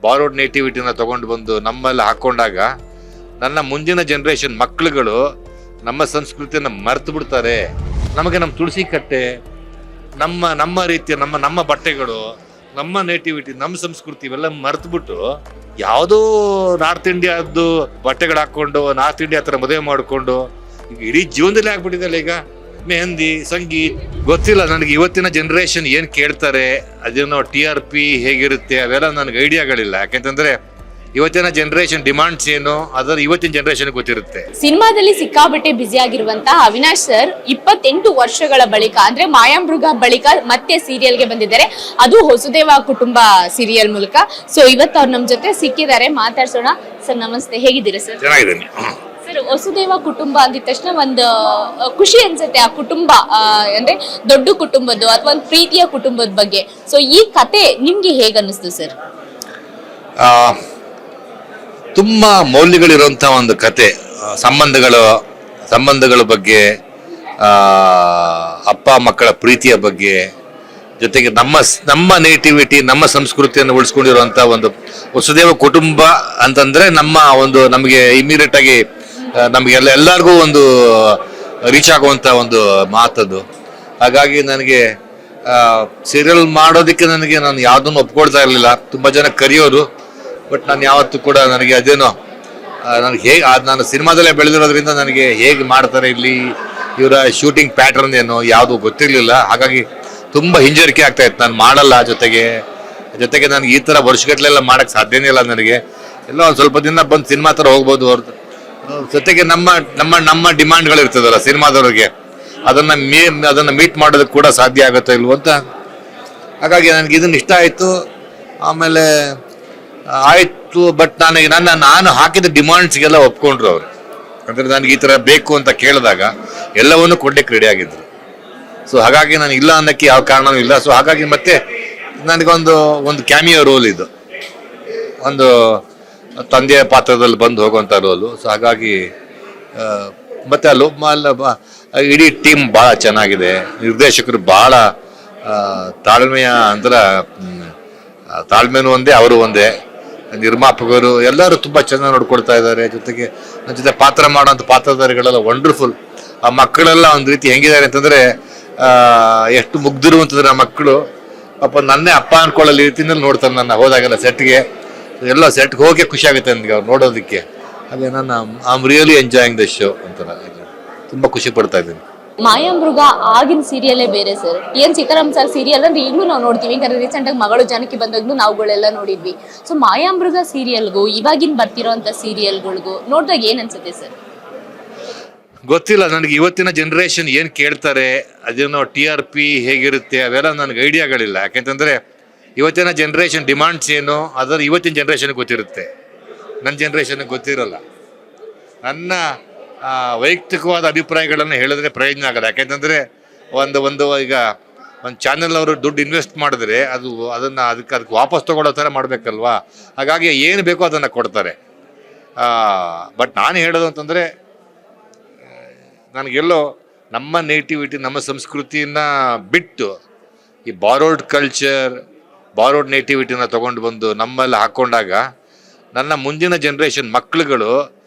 ಬಾರೋಡ್ ನೇಟಿವಿಟಿನ ತಗೊಂಡು ಬಂದು ನಮ್ಮಲ್ಲಿ ಹಾಕೊಂಡಾಗ ನನ್ನ ಮುಂದಿನ ಜನರೇಷನ್ ಮಕ್ಕಳುಗಳು ನಮ್ಮ ಸಂಸ್ಕೃತಿಯನ್ನು ಮರೆತು ಬಿಡ್ತಾರೆ. ನಮಗೆ ನಮ್ಮ ತುಳಸಿ ಕಟ್ಟೆ, ನಮ್ಮ ರೀತಿಯ ನಮ್ಮ ಬಟ್ಟೆಗಳು, ನಮ್ಮ ನೇಟಿವಿಟಿ, ನಮ್ಮ ಸಂಸ್ಕೃತಿ ಇವೆಲ್ಲ ಮರೆತುಬಿಟ್ಟು ಯಾವುದೋ ನಾರ್ತ್ ಇಂಡಿಯಾದ್ದು ಬಟ್ಟೆಗಳು ಹಾಕ್ಕೊಂಡು ನಾರ್ತ್ ಇಂಡಿಯಾ ಥರ ಮದುವೆ ಮಾಡಿಕೊಂಡು ಈಗ ಇಡೀ ಜೀವನದಲ್ಲಿ ಆಗ್ಬಿಟ್ಟಿದೆಯಲ್ಲ. ಈಗ ಮೆಹಂದಿ, ಸಂಗೀತ್ ಗೊತ್ತಿಲ್ಲ ನನಗೆ. ಇವತ್ತಿನ ಜನರೇಷನ್ ಏನು ಕೇಳ್ತಾರೆ, ಅದೇನೋ TRP ಹೇಗಿರುತ್ತೆ ಅವೆಲ್ಲ ನನಗೆ ಐಡಿಯಾಗಳಿಲ್ಲ. ಯಾಕೆಂತಂದ್ರೆ ಇವತ್ತಿನ ಜನರೇಷನ್ ಡಿಮಾಂಡ್ಸ್ ಏನು ಅದರ ಇವತ್ತಿನ ಜನರೇಷನ್ ಗೊತ್ತಿರುತ್ತೆ. ಸಿನಿಮಾದಲ್ಲಿ ಸಿಕ್ಕಾಬಟ್ಟೆ ಬ್ಯುಸಿ ಆಗಿರುವಂತಹ ಅವಿನಾಶ್ ಸರ್ 28 ವರ್ಷಗಳ ಬಳಿಕ ಅಂದ್ರೆ ಮಾಯಾಮೃಗ ಬಳಿಕ ಮತ್ತೆ ಸೀರಿಯಲ್ಗೆ ಬಂದಿದ್ದಾರೆ, ಅದು ಹೊಸದೇವ ಕುಟುಂಬ ಸೀರಿಯಲ್ ಮೂಲಕ. ಸೊ ಇವತ್ತು ಅವ್ರು ನಮ್ ಜೊತೆ ಸಿಕ್ಕಿದ್ದಾರೆ, ಮಾತಾಡ್ಸೋಣ. ಸರ್ ನಮಸ್ತೆ, ಹೇಗಿದ್ದೀರಾ ಸರ್? ಚೆನ್ನಾಗಿದ್ದೀನಿ ಸರ್. ವಸುದೇವ ಕುಟುಂಬ ಅಂದಿದ ತಕ್ಷಣ ಒಂದು ಖುಷಿ ಅನ್ಸುತ್ತೆ. ಆ ಕುಟುಂಬ ಅಂದ್ರೆ ದೊಡ್ಡ ಕುಟುಂಬದ್ದು ಅಥವಾ ಒಂದು ಪ್ರೀತಿಯ ಕುಟುಂಬದ ಬಗ್ಗೆ. ಸೊ ಈ ಕತೆ ನಿಮ್ಗೆ ಹೇಗ ಅನ್ನಿಸ್ತು ಸರ್? ತುಂಬ ಮೌಲ್ಯಗಳಿರುವಂಥ ಒಂದು ಕತೆ. ಸಂಬಂಧಗಳ ಬಗ್ಗೆ, ಅಪ್ಪ ಮಕ್ಕಳ ಪ್ರೀತಿಯ ಬಗ್ಗೆ, ಜೊತೆಗೆ ನಮ್ಮ ನೇಟಿವಿಟಿ, ನಮ್ಮ ಸಂಸ್ಕೃತಿಯನ್ನು ಉಳಿಸ್ಕೊಂಡಿರುವಂಥ ಒಂದು ವಸುದೇವ ಕುಟುಂಬ ಅಂತಂದ್ರೆ ನಮಗೆ ಇಮಿಡಿಯೇಟ್ ಆಗಿ ಎಲ್ಲರಿಗೂ ಒಂದು ರೀಚ್ ಆಗುವಂಥ ಒಂದು ಮಾತದು. ಹಾಗಾಗಿ ನನಗೆ ಸೀರಿಯಲ್ ಮಾಡೋದಕ್ಕೆ ನಾನು ಯಾವುದನ್ನು ಒಪ್ಕೊಳ್ತಾ ಇರಲಿಲ್ಲ. ತುಂಬ ಜನ ಕರೆಯೋರು, ಬಟ್ ನಾನು ಯಾವತ್ತೂ ಕೂಡ ನನಗೆ ಅದೇನೋ ನಾನು ಸಿನಿಮಾದಲ್ಲೇ ಬೆಳೆದಿರೋದ್ರಿಂದ ನನಗೆ ಹೇಗೆ ಮಾಡ್ತಾರೆ ಇಲ್ಲಿ ಇವರ ಶೂಟಿಂಗ್ ಪ್ಯಾಟರ್ನ್ ಏನೋ ಯಾವುದು ಗೊತ್ತಿರಲಿಲ್ಲ. ಹಾಗಾಗಿ ತುಂಬ ಹಿಂಜರಿಕೆ ಆಗ್ತಾ ಇತ್ತು. ನಾನು ಮಾಡಲ್ಲ. ಜೊತೆಗೆ ನನಗೆ ಈ ಥರ ವರ್ಷಗಟ್ಟಲೆಲ್ಲ ಮಾಡೋಕ್ಕೆ ಸಾಧ್ಯನೇ ಇಲ್ಲ. ನನಗೆ ಎಲ್ಲ ಒಂದು ಸ್ವಲ್ಪ ದಿನ ಬಂದು ಸಿನಿಮಾ ಥರ ಹೋಗ್ಬೋದು ಹೊರತು, ಜೊತೆಗೆ ನಮ್ಮ ಡಿಮಾಂಡ್ಗಳಿರ್ತದಲ್ಲ ಸಿನಿಮಾದವ್ರಿಗೆ, ಅದನ್ನು ಮೀಟ್ ಮಾಡೋದಕ್ಕೆ ಕೂಡ ಸಾಧ್ಯ ಆಗುತ್ತೋ ಇಲ್ವೋ ಅಂತ. ಹಾಗಾಗಿ ನನಗೆ ಇದನ್ನು ಇಷ್ಟ ಆಯಿತು. ಆಮೇಲೆ ಆಯಿತು, ಬಟ್ ನಾನು ಹಾಕಿದ ಡಿಮಾಂಡ್ಸ್ಗೆಲ್ಲ ಒಪ್ಕೊಂಡ್ರು ಅವರು. ಅಂದರೆ ನನಗೆ ಈ ಥರ ಬೇಕು ಅಂತ ಕೇಳಿದಾಗ ಎಲ್ಲವನ್ನೂ ಕೊಡ್ಲಿಕ್ಕೆ ರೆಡಿ ಆಗಿದ್ರು. ಸೊ ಹಾಗಾಗಿ ನಾನು ಇಲ್ಲ ಅನ್ನೋಕ್ಕೆ ಯಾವ ಕಾರಣವೂ ಇಲ್ಲ. ಸೊ ಹಾಗಾಗಿ ಮತ್ತೆ ನನಗೊಂದು ಕ್ಯಾಮಿಯೋ ರೋಲ್ ಇದು, ಒಂದು ತಂದೆಯ ಪಾತ್ರದಲ್ಲಿ ಬಂದು ಹೋಗುವಂಥ ರೋಲು. ಸೊ ಹಾಗಾಗಿ ಮತ್ತೆ ಇಡೀ ಟೀಮ್ ಭಾಳ ಚೆನ್ನಾಗಿದೆ. ನಿರ್ದೇಶಕರು ಭಾಳ ತಾಳ್ಮೆನೂ ಒಂದೇ, ಅವರು ಒಂದೇ, ನಿರ್ಮಾಪಕರು ಎಲ್ಲರೂ ತುಂಬ ಚೆನ್ನಾಗಿ ನೋಡ್ಕೊಳ್ತಾ ಇದ್ದಾರೆ. ಜೊತೆಗೆ ನನ್ನ ಜೊತೆ ಪಾತ್ರ ಮಾಡೋಂಥ ಪಾತ್ರಧಾರಿಗಳೆಲ್ಲ ವಂಡರ್ಫುಲ್. ಆ ಮಕ್ಕಳೆಲ್ಲ ಒಂದು ರೀತಿ ಹೆಂಗಿದ್ದಾರೆ ಅಂತಂದರೆ, ಎಷ್ಟು ಮುಗ್ದಿರುವಂಥದ್ದು ಆ ಮಕ್ಕಳು. ಪಾಪ ನನ್ನೇ ಅಪ್ಪ ಅನ್ಕೊಳ್ಳೋ ರೀತಿಯಲ್ಲಿ ನೋಡ್ತಾರೆ ನನ್ನ ಹೋದಾಗೆಲ್ಲ ಸೆಟ್ಗೆ. ಎಲ್ಲ ಸೆಟ್ಗೆ ಹೋಗಿ ಖುಷಿ ಆಗುತ್ತೆ ನನಗೆ ಅವ್ರು ನೋಡೋದಕ್ಕೆ. ಹಾಗೆ ನಾನು I am really enjoying the show ಅಂತಾರ, ತುಂಬ ಖುಷಿ ಪಡ್ತಾ ಇದ್ದೀನಿ. ಮಾಯಾಮೃಗ ಆಗಿನ ಸೀರಿಯಲೇ ಬೇರೆ ಸರ್. ಸೀತಾರಾಮ್ ಸರ್ ಸೀರಿಯಲ್ ಅಂದ್ರೆ ಈಗಲೂ ನಾವು ನೋಡ್ತೀವಿ. ಯಾಕಂದ್ರೆ ರೀಸೆಂಟ್ ಆಗಿ ಮಗಳು ಜನಕ್ಕೆ ಬಂದಾಗ್ಲೂ ನಾವುಗಳೆಲ್ಲ ನೋಡಿದ್ವಿ. ಸೊ ಮಾಯಾಮೃಗ ಸೀರಿಯಲ್ಗೂ ಇವಾಗಿನ ಬರ್ತಿರೋಂಥ ಸೀರಿಯಲ್ಗಳಿಗೂ ನೋಡಿದಾಗ ಏನ್ ಅನ್ಸುತ್ತೆ ಸರ್? ಗೊತ್ತಿಲ್ಲ ನನಗೆ. ಇವತ್ತಿನ ಜನರೇಷನ್ ಏನು ಕೇಳ್ತಾರೆ, ಅದೇನೋ TRP ಹೇಗಿರುತ್ತೆ ಅವೆಲ್ಲ ನನಗೆ ಐಡಿಯಾಗಳಿಲ್ಲ. ಯಾಕೆಂತಂದ್ರೆ ಇವತ್ತಿನ ಜನರೇಷನ್ ಡಿಮಾಂಡ್ಸ್ ಏನು ಅದರ ಇವತ್ತಿನ ಜನರೇಷನ್ಗೆ ಗೊತ್ತಿರುತ್ತೆ, ನನ್ನ ಜನರೇಷನ್ಗೆ ಗೊತ್ತಿರೋಲ್ಲ. ನನ್ನ ವೈಯಕ್ತಿಕವಾದ ಅಭಿಪ್ರಾಯಗಳನ್ನು ಹೇಳಿದ್ರೆ ಪ್ರಯೋಜನ ಆಗಲ್ಲ. ಯಾಕೆಂತಂದರೆ ಈಗ ಒಂದು ಚಾನೆಲ್ ಅವರು ದುಡ್ಡು ಇನ್ವೆಸ್ಟ್ ಮಾಡಿದ್ರೆ ಅದಕ್ಕೆ ವಾಪಸ್ ತೊಗೊಳ್ಳೋ ಥರ ಮಾಡಬೇಕಲ್ವಾ. ಹಾಗಾಗಿ ಏನು ಬೇಕೋ ಅದನ್ನು ಕೊಡ್ತಾರೆ. ಬಟ್ ನಾನು ಹೇಳೋದು ಅಂತಂದರೆ, ನನಗೆಲ್ಲೋ ನಮ್ಮ ನೇಟಿವಿಟಿ, ನಮ್ಮ ಸಂಸ್ಕೃತಿಯನ್ನು ಬಿಟ್ಟು ಈ ಬಾರೋಡ್ ನೇಟಿವಿಟಿನ ತೊಗೊಂಡು ಬಂದು ನಮ್ಮಲ್ಲಿ ಹಾಕ್ಕೊಂಡಾಗ ನನ್ನ ಮುಂದಿನ ಜನರೇಷನ್ ಮಕ್ಕಳುಗಳು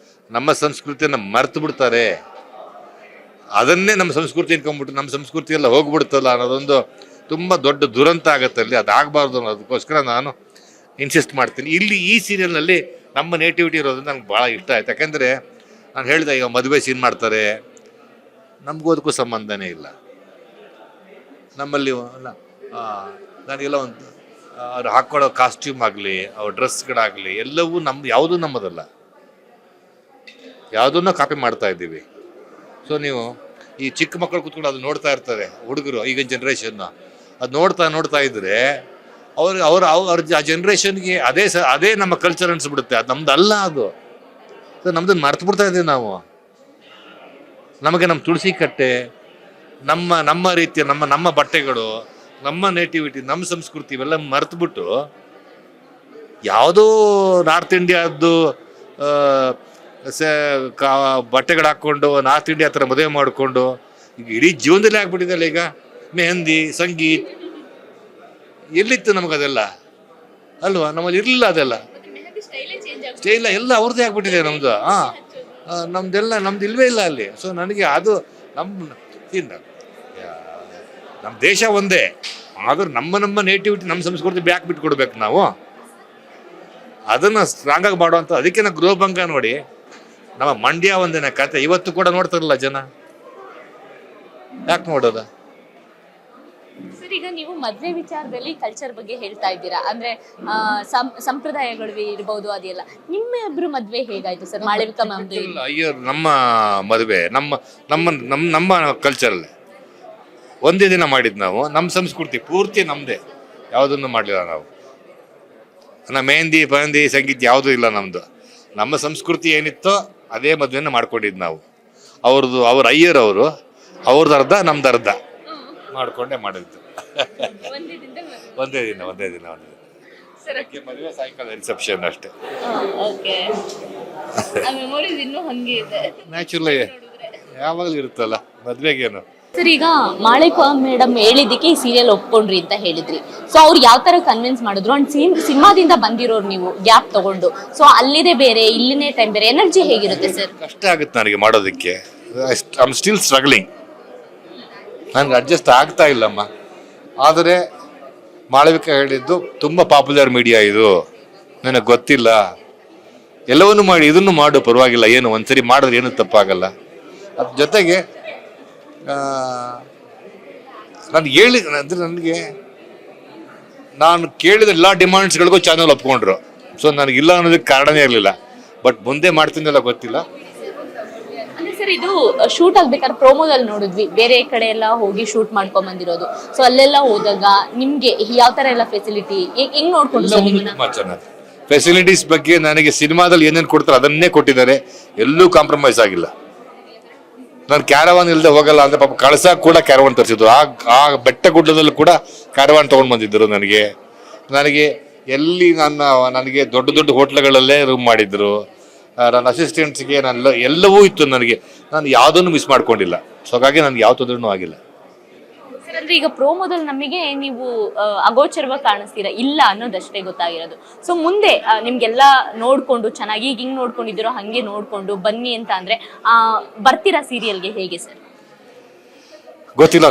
ನಮ್ಮ ಸಂಸ್ಕೃತಿಯನ್ನು ಮರೆತು ಬಿಡ್ತಾರೆ. ಅದನ್ನೇ ನಮ್ಮ ಸಂಸ್ಕೃತಿ ಇಟ್ಕೊಂಡ್ಬಿಟ್ಟು ನಮ್ಮ ಸಂಸ್ಕೃತಿ ಎಲ್ಲ ಹೋಗ್ಬಿಡ್ತಲ್ಲ ಅನ್ನೋದೊಂದು ತುಂಬ ದೊಡ್ಡ ದುರಂತ ಆಗುತ್ತೆ ಅಲ್ಲಿ. ಅದಾಗಬಾರ್ದು ಅನ್ನೋದಕ್ಕೋಸ್ಕರ ನಾನು ಇನ್ಸಿಸ್ಟ್ ಮಾಡ್ತೀನಿ. ಇಲ್ಲಿ ಈ ಸೀರಿಯಲ್ನಲ್ಲಿ ನಮ್ಮ ನೇಟಿವಿಟಿ ಇರೋದ್ರಿಂದ ನನಗೆ ಭಾಳ ಇಷ್ಟ ಆಯ್ತು. ಯಾಕೆಂದರೆ ನಾನು ಹೇಳಿದೆ, ಈಗ ಮದುವೆ ಸೀನ್ ಮಾಡ್ತಾರೆ, ನಮಗೂ ಅದಕ್ಕೂ ಸಂಬಂಧನೇ ಇಲ್ಲ. ನಮ್ಮಲ್ಲಿ ನನಗೆಲ್ಲ ಅವ್ರು ಹಾಕ್ಕೊಳ್ಳೋ ಕಾಸ್ಟ್ಯೂಮ್ ಆಗಲಿ, ಅವ್ರ ಡ್ರೆಸ್ಗಳಾಗಲಿ ಎಲ್ಲವೂ ಯಾವುದೂ ನಮ್ಮದಲ್ಲ, ಯಾವುದನ್ನೋ ಕಾಪಿ ಮಾಡ್ತಾ ಇದ್ದೀವಿ. ಸೊ ನೀವು ಈ ಚಿಕ್ಕ ಮಕ್ಕಳು ಕೂತ್ಕೊಂಡು ಅದು ನೋಡ್ತಾ ಇರ್ತಾರೆ, ಹುಡುಗರು ಈಗಿನ ಜನ್ರೇಷನ್ನ ಅದು ನೋಡ್ತಾ ಇದ್ರೆ ಅವ್ರ ಆ ಜನ್ರೇಷನ್ಗೆ ಅದೇ ನಮ್ಮ ಕಲ್ಚರ್ ಅನ್ಸ್ಬಿಡುತ್ತೆ. ಅದು ನಮ್ದು ಅಲ್ಲ, ಅದು ನಮ್ದನ್ನು ಮರ್ತು ಬಿಡ್ತಾ ಇದ್ದೀವಿ ನಾವು. ನಮಗೆ ನಮ್ಮ ತುಳಸಿ ಕಟ್ಟೆ, ನಮ್ಮ ರೀತಿಯ ನಮ್ಮ ಬಟ್ಟೆಗಳು, ನಮ್ಮ ನೇಟಿವಿಟಿ, ನಮ್ಮ ಸಂಸ್ಕೃತಿ ಇವೆಲ್ಲ ಮರೆತುಬಿಟ್ಟು ಯಾವುದೋ ನಾರ್ತ್ ಇಂಡಿಯಾದ್ದು ಬಟ್ಟೆಗಳು ಹಾಕ್ಕೊಂಡು ನಾರ್ತ್ ಇಂಡಿಯಾ ಥರ ಮದುವೆ ಮಾಡಿಕೊಂಡು ಈಗ ಇಡೀ ಜೀವನದಲ್ಲಿ ಆಗ್ಬಿಟ್ಟಿದೆಯಲ್ಲ. ಈಗ ಮೆಹಂದಿ, ಸಂಗೀತ್ ಎಲ್ಲಿತ್ತು ನಮಗದೆಲ್ಲ? ಅಲ್ವಾ? ನಮ್ಮಲ್ಲಿ ಇರಲಿಲ್ಲ ಅದೆಲ್ಲ, ಸ್ಟೈಲ್ ಎಲ್ಲ ಅವ್ರದ್ದೇ ಆಗ್ಬಿಟ್ಟಿದೆ ನಮ್ದು. ನಮ್ದು ಇಲ್ವೇ ಇಲ್ಲ ಅಲ್ಲಿ. ಸೊ ನನಗೆ ಅದು ನಮ್ಮ ದೇಶ ಒಂದೇ, ಆದ್ರೂ ನಮ್ಮ ನೇಟಿವಿಟಿ, ನಮ್ಮ ಸಂಸ್ಕೃತಿ ಬ್ಯಾಕ್ ಬಿಟ್ಟು ಕೊಡ್ಬೇಕು ನಾವು. ಅದನ್ನ ಸ್ಟ್ರಾಂಗ್ ಆಗಿ ಮಾಡುವಂತ. ಅದಕ್ಕೆ ನಾವು ಗೃಹ ಭಂಗ ನೋಡಿ, ನಮ್ಮ ಮಂಡ್ಯ ಒಂದಿನ ಕತೆ ಇವತ್ತು ಕೂಡ ನೋಡ್ತಾರಲ್ಲ ಜನ, ಯಾಕೆ ನೋಡೋದ? ಸರ್, ಈಗ ನೀವು ಮದ್ವೆ ವಿಚಾರದಲ್ಲಿ ಕಲ್ಚರ್ ಬಗ್ಗೆ ಹೇಳ್ತಾ ಇದ್ದೀರಾ, ಅಂದ್ರೆ ಸಂಪ್ರದಾಯಗಳು ಇರ್ಬೋದು ಅದೆಲ್ಲ. ನಿಮ್ಮಿಬ್ರು ಮದ್ವೆ ಹೇಗಾಯ್ತು ಸರ್? ಮಾಳವಿಕಾ ಮ್ಯಾಮ್ ಅಯ್ಯೋ, ನಮ್ಮ ಮದುವೆ ನಮ್ಮ ಕಲ್ಚರಲ್ಲೇ ಒಂದೇ ದಿನ ಮಾಡಿದ್ ನಾವು. ನಮ್ಮ ಸಂಸ್ಕೃತಿ ಪೂರ್ತಿ ನಮ್ದೇ, ಯಾವುದನ್ನು ಮಾಡಲಿಲ್ಲ ನಾವು. ಮೆಹಂದಿ ಪಹಂದಿ ಸಂಗೀತ ಯಾವುದೂ ಇಲ್ಲ ನಮ್ದು. ನಮ್ಮ ಸಂಸ್ಕೃತಿ ಏನಿತ್ತೋ ಅದೇ ಮದುವೆನ ಮಾಡ್ಕೊಂಡಿದ್ದು ನಾವು. ಅವ್ರ ಅಯ್ಯರ್ ಅವ್ರದ್ದು ಅರ್ಧ ನಮ್ದು ಅರ್ಧ ಮಾಡ್ಕೊಂಡೇ ಮಾಡಿದ್ದು. ಒಂದೇ ದಿನ ಮದುವೆ, ಸಾಯಂಕಾಲ ರಿಸೆಪ್ಷನ್ ಅಷ್ಟೇ. ನ್ಯಾಚುರಲ್ ಯಾವಾಗಲೂ ಇರುತ್ತಲ್ಲ ಮದ್ವೆಗೇನು. ಸರ್, ಈಗ ಮಾಳವಿಕಾ ಮೇಡಮ್ ಹೇಳಿದ್ದಕ್ಕೆ ಈ ಸೀರಿಯಲ್ ಒಪ್ಕೊಂಡ್ರಿ ಅಂತ ಹೇಳಿದ್ರಿ. ಸೊ ಅವ್ರು ಯಾವ ತರ ಕನ್ವಿನ್ಸ್ ಮಾಡಿದ್ರು? ಅಂಡ್ ಸಿನಿಮಾದಿಂದ ಬಂದಿರೋರು ನೀವು ಗ್ಯಾಪ್ ತಗೊಂಡು, ಸೊ ಅಲ್ಲಿದೆ ಬೇರೆ, ಇಲ್ಲಿನೇ ಟೈಮ್ ಬೇರೆ, ಎನರ್ಜಿ ಹೇಗಿರುತ್ತೆ ಸರ್? ಕಷ್ಟ ಆಗುತ್ತೆ ನನಗೆ ಮಾಡೋದಕ್ಕೆ. I am still struggling. ನನ್ಗೆ ಅಡ್ಜಸ್ಟ್ ಆಗ್ತಾ ಇಲ್ಲಮ್ಮ. ಆದರೆ ಮಾಳವಿಕಾ ಹೇಳಿದ್ದು ತುಂಬ ಪಾಪ್ಯುಲರ್ ಮೀಡಿಯಾ ಇದು, ನನಗೆ ಗೊತ್ತಿಲ್ಲ, ಎಲ್ಲವನ್ನೂ ಮಾಡಿ, ಇದನ್ನು ಮಾಡು ಪರವಾಗಿಲ್ಲ, ಏನು ಒಂದ್ಸರಿ ಮಾಡಿದ್ರೆ ಏನು ತಪ್ಪಾಗಲ್ಲ. ಅದ್ರ ಜೊತೆಗೆ ನಾನು ಕೇಳಿದ ಎಲ್ಲ ಡಿಮಾಂಡ್ಸ್ಗಳಿಗೂ ಚಾನಲ್ ಒಪ್ಕೊಂಡ್ರು. ಸೊ ನನಗಿಲ್ಲ ಅನ್ನೋದಕ್ಕೆ ಕಾರಣನೇ ಇರಲಿಲ್ಲ. ಬಟ್ ಮುಂದೆ ಮಾಡ್ತೀನಲ್ಲ ಗೊತ್ತಿಲ್ಲ. ಸರ್, ಇದು ಶೂಟ್ ಆಗ್ಬೇಕಾದ್ರೆ ಪ್ರೋಮೋದಲ್ಲಿ ನೋಡಿದ್ವಿ, ಬೇರೆ ಕಡೆ ಎಲ್ಲ ಹೋಗಿ ಶೂಟ್ ಮಾಡ್ಕೊಂಡ್ ಬಂದಿರೋದು. ಸೊ ಅಲ್ಲೆಲ್ಲ ಹೋದಾಗ ನಿಮ್ಗೆ ಯಾವ ತರ ಎಲ್ಲ ಫೆಸಿಲಿಟಿ ಹೆಂಗ್ ನೋಡ್ಕೊಂಡು? ತುಂಬಾ ಚೆನ್ನಾಗಿ ಫೆಸಿಲಿಟೀಸ್ ಬಗ್ಗೆ ನನಗೆ ಸಿನಿಮಾದಲ್ಲಿ ಏನೇನು ಕೊಡ್ತಾರೆ ಅದನ್ನೇ ಕೊಟ್ಟಿದ್ದಾರೆ, ಎಲ್ಲೂ ಕಾಂಪ್ರಮೈಸ್ ಆಗಿಲ್ಲ. ನಾನು ಕ್ಯಾರವಾನ್ ಇಲ್ಲದೆ ಹೋಗಲ್ಲ ಅಂದ್ರೆ ಪಾಪ ಕಳ್ಸಾಕ್ ಕೂಡ ಕ್ಯಾರವಾನ್ ತರಿಸಿದ್ರು. ಆ ಬೆಟ್ಟ ಗುಡ್ಡದಲ್ಲೂ ಕೂಡ ಕ್ಯಾರವಾನ್ ತಗೊಂಡ್ ಬಂದಿದ್ರು. ನನಗೆ ಎಲ್ಲಿ ನನಗೆ ದೊಡ್ಡ ಹೋಟ್ಲುಗಳಲ್ಲೇ ರೂಮ್ ಮಾಡಿದ್ರು. ನನ್ನ ಅಸಿಸ್ಟೆಂಟ್ಸ್ಗೆ ಎಲ್ಲವೂ ಇತ್ತು. ನಾನು ಯಾವುದನ್ನು ಮಿಸ್ ಮಾಡ್ಕೊಂಡಿಲ್ಲ. ಸೊ ಹಾಗಾಗಿ ನನಗೆ ಯಾವ ತೊಂದರೆನೂ ಆಗಿಲ್ಲ. ಅಂದ್ರೆ ಈಗ ಪ್ರೋಮೋದಲ್ಲಿ ನಮಗೆ ನೀವು ಅಗೋಚರವಾಗಿ ಕಾಣಿಸ್ತೀರಾ, ಇಲ್ಲ ಅನ್ನೋದಷ್ಟೇ ಗೊತ್ತಾಗಿರೋದು. ಸೊ ಮುಂದೆ ನಿಮ್ಗೆಲ್ಲ ನೋಡ್ಕೊಂಡು ಚೆನ್ನಾಗಿ ಈಗ ಹಿಂಗ್ ನೋಡ್ಕೊಂಡಿದ್ದೀರೋ ಹಂಗೆ ನೋಡ್ಕೊಂಡು ಬನ್ನಿ ಅಂತ ಅಂದ್ರೆ ಬರ್ತೀರಾ ಸೀರಿಯಲ್ಗೆ? ಹೇಗೆ ಸರ್? ಗೊತ್ತಿಲ್ಲ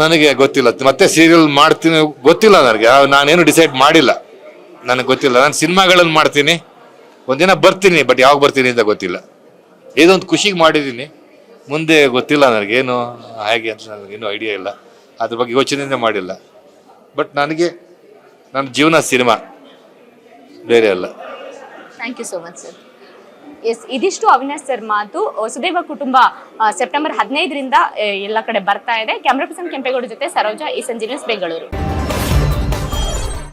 ನನಗೆ ಗೊತ್ತಿಲ್ಲ. ಮತ್ತೆ ಸೀರಿಯಲ್ ಮಾಡ್ತೀನಿ ಗೊತ್ತಿಲ್ಲ ನನಗೆ. ನಾನೇನು ಡಿಸೈಡ್ ಮಾಡಿಲ್ಲ, ನನಗೆ ಗೊತ್ತಿಲ್ಲ. ನಾನು ಸಿನಿಮಾಗಳಲ್ಲಿ ಮಾಡ್ತೀನಿ, ಒಂದಿನ ಬರ್ತೀನಿ, ಬಟ್ ಯಾವಾಗ ಬರ್ತೀನಿ ಅಂತ ಗೊತ್ತಿಲ್ಲ. ಇದೊಂದು ಖುಷಿಗೆ ಮಾಡಿದ್ದೀನಿ, ಮುಂದೆ ಗೊತ್ತಿಲ್ಲ ನನಗೇನು ಹೇಗೆ ಅಂತ. ನನಗೇನು ಐಡಿಯಾ ಇಲ್ಲ, ಅದ್ರ ಬಗ್ಗೆ ಯೋಚನೆ ಮಾಡಿಲ್ಲ. ಬಟ್ ನನ್ನ ಜೀವನ ಸಿನಿಮಾ, ಬೇರೆ ಅಲ್ಲ. Thank you so much sir. Yes, ಇದಿಷ್ಟು ಅವಿನಾಶ್ ಸರ್ ಮಾತು. ವಸುದೇವ ಕುಟುಂಬ ಸೆಪ್ಟೆಂಬರ್ 15ರಿಂದ ಎಲ್ಲ ಕಡೆ ಬರ್ತಾ ಇದೆ. ಕ್ಯಾಮ್ರಾ ಪರ್ಸನ್ ಕೆಂಪೇಗೌಡ ಜೊತೆ ಸರೋಜಾ, ಈ ಸಂಜೆ ನ್ಯೂಸ್, ಬೆಂಗಳೂರು.